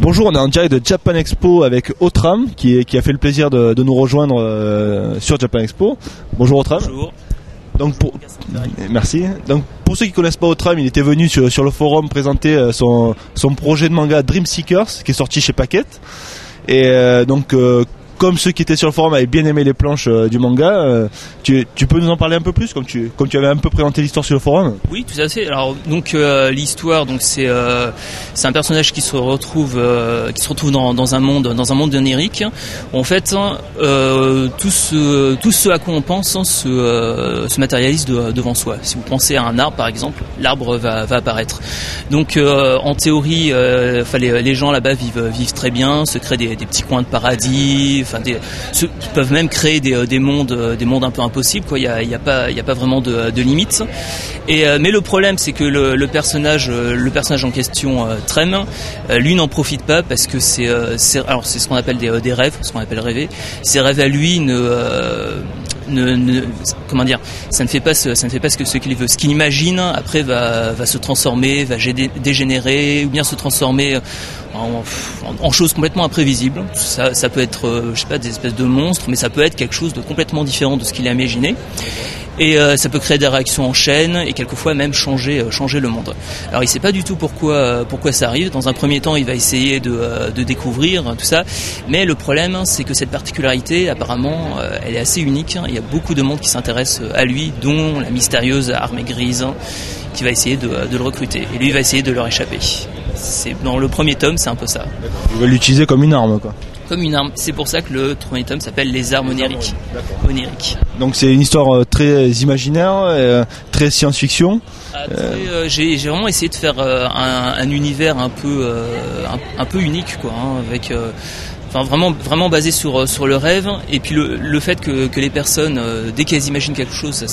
Bonjour, on est en direct de Japan Expo avec Otram qui a fait le plaisir de nous rejoindre sur Japan Expo. Bonjour Otram. Bonjour. Merci. Donc pour ceux qui connaissent pas Otram, il était venu sur le forum présenter son projet de manga Dream Seekers qui est sorti chez Paquette. Et comme ceux qui étaient sur le forum avaient bien aimé les planches du manga, tu peux nous en parler un peu plus, comme tu avais un peu présenté l'histoire sur le forum? Oui, tout à fait. Alors donc l'histoire, donc c'est un personnage qui se retrouve dans un monde onirique. En fait, tout ce à quoi on pense se matérialise devant soi. Si vous pensez à un arbre, par exemple, l'arbre va apparaître. Donc en théorie, les gens là-bas vivent très bien, se créent des petits coins de paradis. Peuvent même créer des mondes un peu impossibles, quoi. Il y a pas vraiment de limite. Mais le problème, c'est que le personnage en question, Trem, lui n'en profite pas parce que c'est ce qu'on appelle des rêves, ce qu'on appelle rêver. Ces rêves à lui comment dire, ça ne fait pas ce qu'il veut. Ce qu'il imagine après va se transformer, va dégénérer, ou bien se transformer en choses complètement imprévisibles. Ça peut être, des espèces de monstres, mais ça peut être quelque chose de complètement différent de ce qu'il a imaginé. Et ça peut créer des réactions en chaîne et quelquefois même changer le monde. Alors il sait pas du tout pourquoi ça arrive. Dans un premier temps, il va essayer de découvrir tout ça, mais le problème, c'est que cette particularité, apparemment, elle est assez unique. Il y a beaucoup de monde qui s'intéresse à lui, dont la mystérieuse armée grise qui va essayer de le recruter. Et lui, il va essayer de leur échapper. Dans le premier tome, c'est un peu ça. Il va l'utiliser comme une arme, quoi. Comme une arme. C'est pour ça que le premier tome s'appelle Les armes oniriques. Donc c'est une histoire très imaginaire, très science-fiction. J'ai vraiment essayé de faire un univers un peu unique, quoi, hein, avec vraiment basé sur le rêve, et puis le fait que les personnes, dès qu'elles imaginent quelque chose,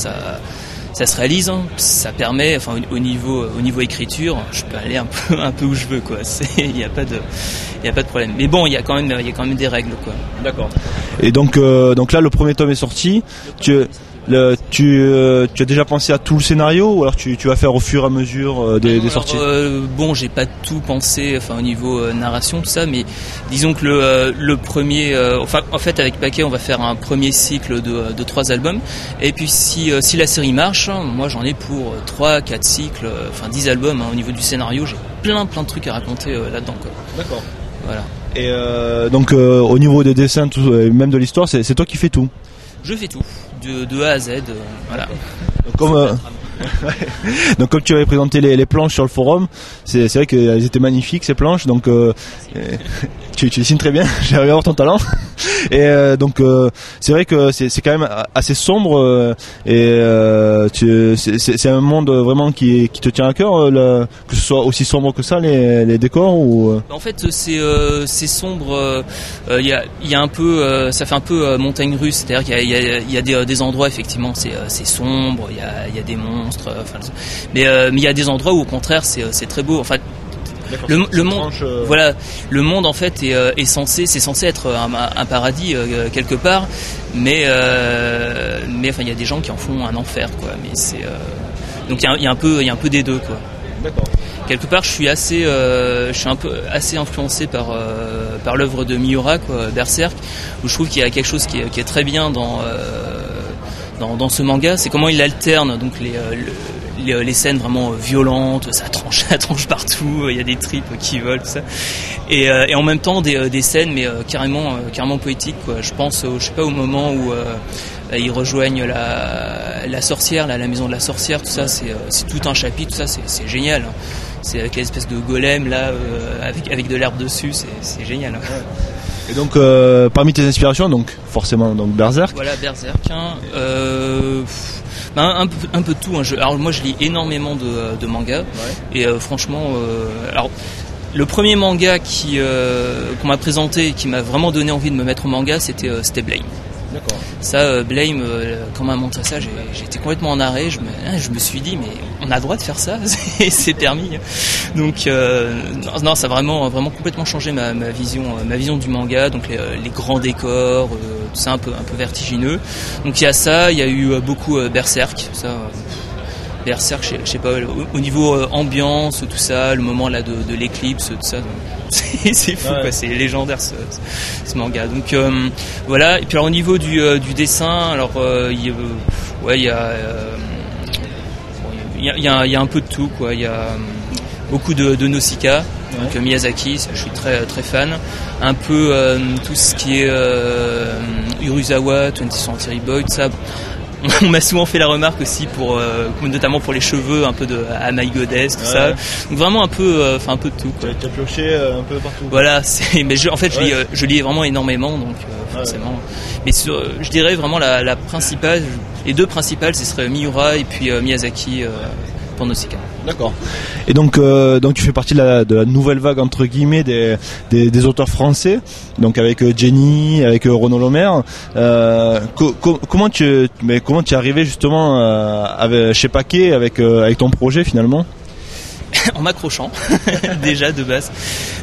ça se réalise, hein. Ça permet, au niveau écriture, je peux aller un peu où je veux, quoi. Il y a pas de problème. Mais bon, il y a quand même des règles, quoi. D'accord. Et donc là, le premier tome est sorti. Tu as déjà pensé à tout le scénario, ou alors tu vas faire au fur et à mesure des sorties? J'ai pas tout pensé, au niveau narration, tout ça, mais disons que le premier, en fait, avec Paquet, on va faire un premier cycle de 3 albums, et puis si la série marche, moi j'en ai pour 3-4 cycles, 10 albums, hein. Au niveau du scénario, j'ai plein de trucs à raconter là-dedans, quoi. D'accord. Voilà. Et au niveau des dessins, tout, et même de l'histoire, c'est toi qui fais tout? Je fais tout, de A à Z, voilà. Donc comme tu avais présenté les planches sur le forum, c'est vrai qu'elles étaient magnifiques, ces planches, donc tu dessines très bien, j'ai regardé voir ton talent. Et c'est vrai que c'est quand même assez sombre, c'est un monde vraiment qui te tient à cœur, que ce soit aussi sombre que ça, les décors, ou... En fait, c'est sombre, il y a un peu, ça fait un peu montagne russe, c'est-à-dire qu'il y a des endroits, effectivement, c'est sombre, il y a des monstres, mais il y a des endroits où au contraire c'est très beau. Enfin, le monde, voilà, le monde en fait est censé être un paradis quelque part, mais il y a des gens qui en font un enfer, quoi. Mais donc il y a un peu des deux, quoi. D'accord. Quelque part, je suis un peu assez influencé par l'œuvre de Miura, quoi, Berserk, où je trouve qu'il y a quelque chose qui est très bien dans ce manga, c'est comment il alterne donc les scènes vraiment violentes, ça tranche partout, il y a des tripes qui volent, tout ça, et en même temps des scènes mais carrément poétiques, quoi. Je pense au moment où ils rejoignent la sorcière, la maison de la sorcière, tout ça, c'est tout un chapitre, tout ça, c'est génial, hein. C'est avec l'espèce de golem là, avec de l'herbe dessus, c'est génial, hein. Et donc parmi tes inspirations, donc forcément Berserk. Voilà, Berserk, hein. Un peu de tout, hein. Alors moi je lis énormément de mangas, ouais. Et franchement, alors le premier manga qu'on m'a présenté, qui m'a vraiment donné envie de me mettre au manga, c'était Blame. D'accord. Ça, Blame, quand on m'a montré ça, j'étais complètement en arrêt. Je me suis dit, mais on a le droit de faire ça, c'est permis. Donc, non, ça a vraiment complètement changé ma vision du manga. Donc, les grands décors, tout ça un peu vertigineux. Donc, il y a ça. Il y a eu beaucoup Berserk. Ça, Berserk, je sais pas, au niveau ambiance, tout ça, le moment là de l'éclipse, tout ça, c'est fou, quoi, c'est légendaire ce manga. Donc voilà. Et puis alors, au niveau du dessin, alors il y a un peu de tout, quoi. Il y a beaucoup de Nausicaa, donc Miyazaki, ça, je suis très très fan. Un peu tout ce qui est Urasawa, 20th Century Boy, tout ça. On m'a souvent fait la remarque aussi notamment pour les cheveux, un peu de Am I Goddess, tout ça. Donc vraiment un peu de tout, quoi. Tu as pioché un peu partout. Voilà, mais je lis vraiment énormément, donc forcément. Mais je dirais vraiment la principale, les deux principales, ce serait Miura et puis Miyazaki pour Nausicaa. D'accord. Et donc tu fais partie de la nouvelle vague entre guillemets des auteurs français, donc avec Jenny, avec Renaud Lemaire. Comment tu es arrivé justement chez Paquet avec ton projet finalement? En m'accrochant déjà de base.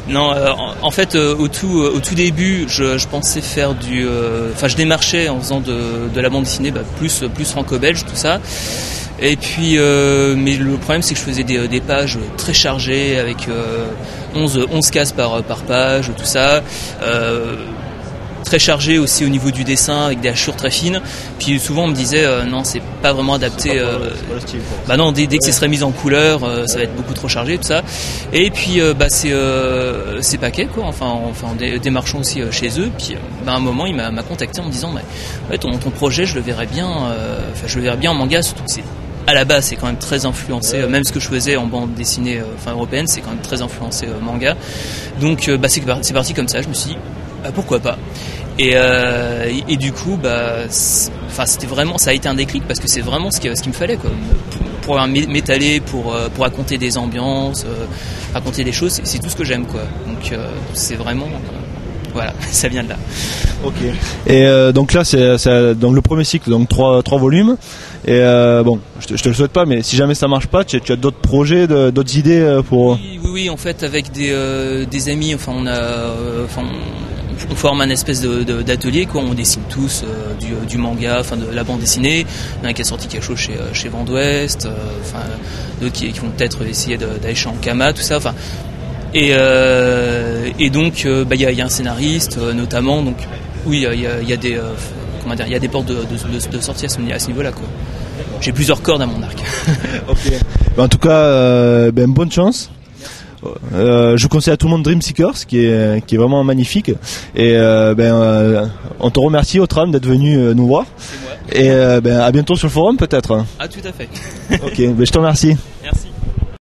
Non, en fait au tout début, je pensais faire je démarchais en faisant de la bande dessinée, plus franco-belge, tout ça. Et puis mais le problème, c'est que je faisais des pages très chargées avec 11 cases par page, tout ça. Très chargé aussi au niveau du dessin avec des hachures très fines. Puis souvent on me disait non, c'est pas vraiment adapté. C'est pas le style, quoi. Non, dès que ce serait mis en couleur, ça va être beaucoup trop chargé, tout ça. Et puis c'est Paquet, quoi. Enfin des marchands aussi chez eux. Puis à un moment il m'a contacté en me disant ton projet, je le verrais bien. Je le verrais bien en manga, surtout que à la base c'est quand même très influencé, même ce que je faisais en bande dessinée européenne, c'est quand même très influencé manga. Donc c'est parti comme ça. Je me suis dit pourquoi pas. Et du coup c'était vraiment, ça a été un déclic parce que c'est vraiment ce qu'il me fallait, quoi, pour m'étaler, pour raconter des ambiances, raconter des choses, c'est tout ce que j'aime, quoi. Donc c'est vraiment voilà, ça vient de là. Ok. Et donc là c'est donc le premier cycle, donc trois volumes. Et je te le souhaite pas, mais si jamais ça marche pas, tu as d'autres projets, d'autres idées pour. Oui, en fait avec des amis, on forme un espèce d'atelier, quoi. On dessine tous du manga, de la bande dessinée. Il y en a qui a sorti quelque chose chez Vent d'Ouest, d'autres qui vont peut-être essayer d'aller chez Ankama, tout ça. Et donc il y a un scénariste notamment. Donc oui, il y a des portes de sortie à ce niveau-là, quoi. J'ai plusieurs cordes à mon arc. Ok. En tout cas, bonne chance. Je conseille à tout le monde Dream Seekers qui est vraiment magnifique. Et on te remercie Outram d'être venu nous voir. C'est moi. Et à bientôt sur le forum peut-être. Ah, tout à fait. Ok, je te remercie. Merci.